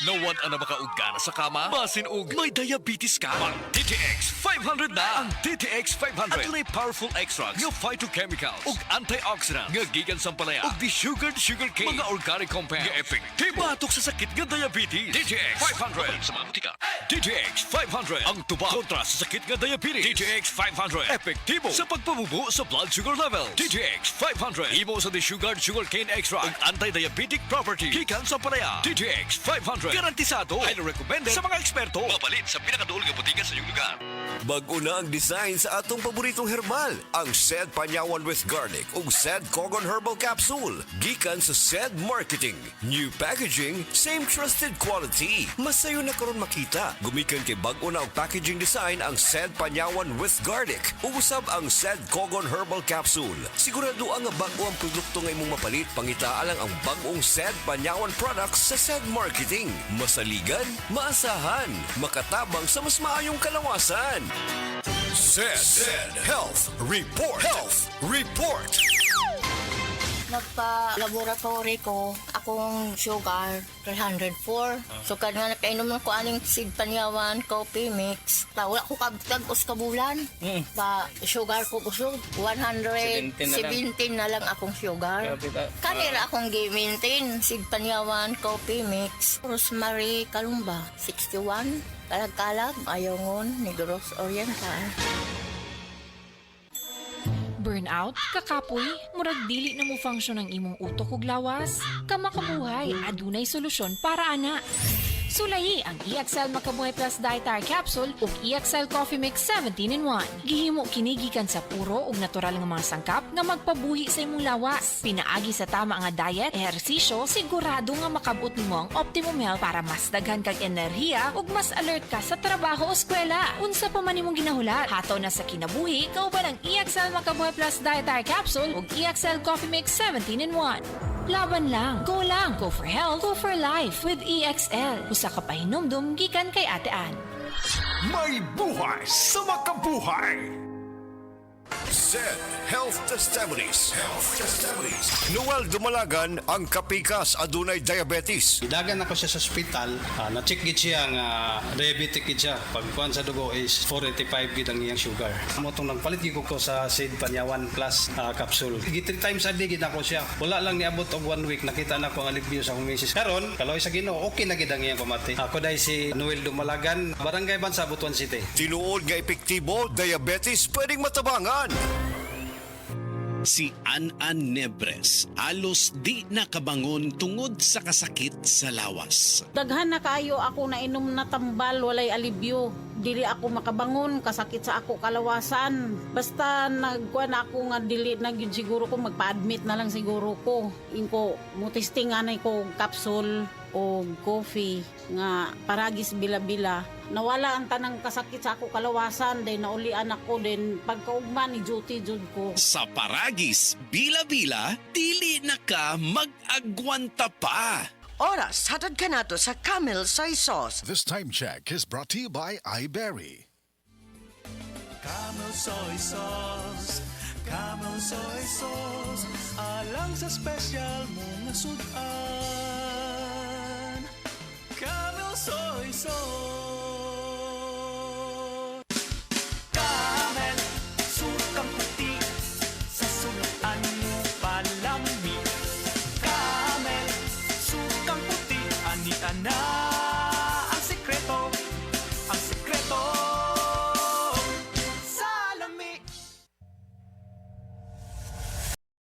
Nawad ang makaugana sa kama? Basin og may diabetes ka? Ang DTX 500 na! Ang DTX 500 at may powerful extracts nga phytochemicals ug antioxidants nga gikan sa palaya ug desugared sugarcane mga organic compounds nga epektibo batok sa sakit nga diabetes. DTX 500 sa mga butika. DTX 500 ang tuba kontra sa sakit nga diabetes. DTX 500 epektibo sa pagpabubo sa blood sugar level. DTX 500 imo sa desugared sugarcane extract ug anti-diabetic property gikan sa palaya. DTX 500 garantisado, highly recommended sa mga eksperto. Mapalit sa pinakaduol nga butika sa iyong lugar. Bago na ang design sa atong paboritong herbal, ang Sed Panyawan with Garlic ug Sed Cogon Herbal Capsule. Gikan sa Sed Marketing. New packaging, same trusted quality. Masayo na karon makita. Gumikan kay bago na og packaging design ang Sed Panyawan with Garlic ug usab ang Sed Cogon Herbal Capsule. Sigurado ang bago ang produkto nga imong mapalit, pangitaa lang ang bagong Sed Panyawan products sa Sed Marketing. Masaligan, maasahan, makatabang sa mas maayong kalawasan. Sed Health Report. Health Report. Nagpa-laboratory ko, akong sugar, 304. So, nga napainom ko aning Sid Panyawan coffee mix. Wala ko tag-os kabulan. Pa sugar ko kusog, 117 na lang akong sugar. Kanira akong gi-maintain, Sid Panyawan coffee mix. Rosemary Kalumba, 61. Kalag-kalag, Ayongon, Negros Oriental. Burnout, kakapoy, murag dili na mo function ang imong utok ug lawas. Kamakabuhay, adunay solusyon para ana. Sulayi ang EXL Makabuhay Plus Dietary Capsule ug EXL Coffee Mix 17-in-1. Gihimo kini gikan sa puro ug natural nga mga sangkap nga magpabuhi sa imong lawas. Pinaagi sa tama nga diet, ehersisyo, sigurado nga makabot nimo ang optimum health para mas daghan kag enerhiya ug mas alert ka sa trabaho o eskwela. Unsa pa man imong ginahulat, hataw na sa kinabuhi, kauban ang EXL Makabuhay Plus Dietary Capsule ug EXL Coffee Mix 17-in-1. Laban lang, go for health, go for life with EXL. Usa ka pahinumdum gikan kay Ate Ann. May buhay sa makabuhay! Sed Health Testimonies. Health Testimonies. Noel Dumalagan ang kapikas adunay diabetes. Idagan ako siya sa ospital, na-check gid siya nga diabetic gid siya. Pagkuhan sa dugo is 485 gid ang iyang sugar. Motong nagpalit gid ko sa Sid Panyawan Plus capsule. 3 times a day gid ako siya. Wala lang niabot og 1 week nakita na ko ang alivio sa akong misis. Karon, kaloy sa Ginoo, okay na gid ang iyang pamati. Ako dai si Noel Dumalagan, Barangay Bansa, Butuan City. Tinuod nga epektibo, diabetes pwedeng matabangan. Si An-An Nebres alos di nakabangon tungod sa kasakit sa lawas. Daghan na kaayo ako na inom na tambal, walay alibyo. Dili ako makabangon, kasakit sa ako kalawasan. Basta nagkuha na ako nga dili na gyud siguro ko magpa-admit na lang siguro ko. Inko mo testing anay ko capsule o coffee nga paragis bila-bila. Nawala ang tanang kasakit sa ako kalawasan, then naulian ako, then pagkaugma ni duty jud ko. Sa paragis, bila-bila, dili na ka mag-agwanta pa. Oras, hatad ka na to sa Camel Soy Sauce. This time check is brought to you by iBerry. Camel Soy Sauce, Camel Soy Sauce, alang sa special mong nasudan. Camel Soy Sauce. Camel, sukang puti, sa sunuan mo palami. Camel, sukang puti, anita na.